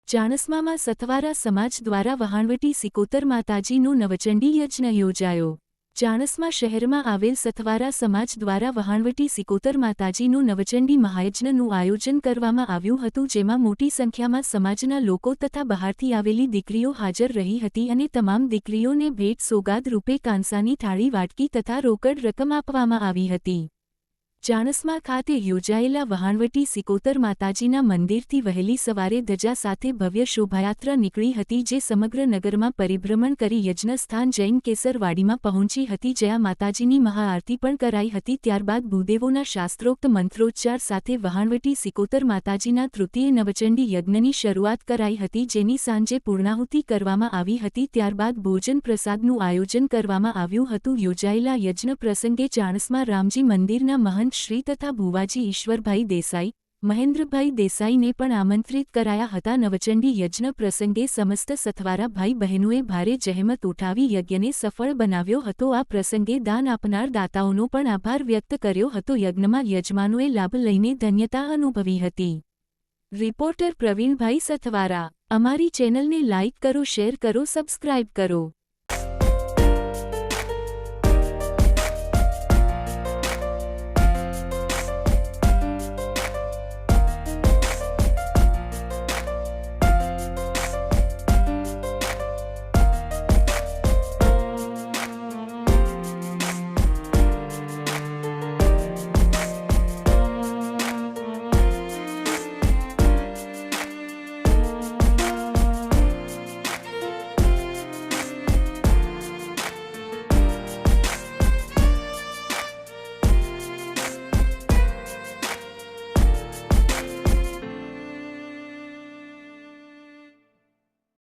ચાણસ્મામાં સથવારા સમાજ દ્વારા વહાણવટી સિકોતર માતાજીનું નવચંડી યજ્ઞ યોજાયો। ચાણસ્મા શહેરમાં આવેલ સથવારા સમાજ દ્વારા વહાણવટી સિકોતર માતાજીનું નવચંડી મહાયજ્ઞનું આયોજન કરવામાં આવ્યું હતું, જેમાં મોટી સંખ્યામાં સમાજના લોકો તથા બહારથી આવેલી દીકરીઓ હાજર રહી હતી અને તમામ દીકરીઓને ભેટ સોગાદ રૂપે કાંસાની થાળી, વાટકી તથા રોકડ રકમ આપવામાં આવી હતી। ચાણસ્મા ખાતે યોજાયેલા વહાણવટી સિકોતર માતાજીના મંદિરથી વહેલી સવારે ધજા સાથે ભવ્ય શોભાયાત્રા નીકળી હતી, જે સમગ્ર નગરમાં પરિભ્રમણ કરી યજ્ઞસ્થાન જૈન કેસરવાડીમાં પહોંચી હતી, જ્યાં માતાજીની મહાઆરતી પણ કરાઈ હતી। ત્યારબાદ ભૂદેવોના શાસ્ત્રોક્ત મંત્રોચ્ચાર સાથે વહાણવટી સિકોતર માતાજીના તૃતીય નવચંડી યજ્ઞની શરૂઆત કરાઈ હતી, જેની સાંજે પૂર્ણાહુતિ કરવામાં આવી હતી। ત્યારબાદ ભોજન પ્રસાદનું આયોજન કરવામાં આવ્યું હતું। યોજાયેલા યજ્ઞ પ્રસંગે ચાણસ્મા રામજી મંદિરના મહંત શ્રી તથા ભુવાજી ઈશ્વરભાઈ દેસાઈ, મહેન્દ્રભાઈ દેસાઈને પણ આમંત્રિત કરાયા હતા। નવચંડી યજ્ઞ પ્રસંગે સમસ્ત સથવારા ભાઈ બહેનોએ ભારે જહેમત ઉઠાવી યજ્ઞને સફળ બનાવ્યો હતો। આ પ્રસંગે દાન આપનાર દાતાઓનો પણ આભાર વ્યક્ત કર્યો હતો। યજ્ઞમાં યજમાનોએ લાભ લઈને ધન્યતા અનુભવી હતી। રિપોર્ટર પ્રવીણભાઈ સથવારા। અમારી ચેનલને લાઇક કરો, શેર કરો, સબસ્ક્રાઇબ કરો।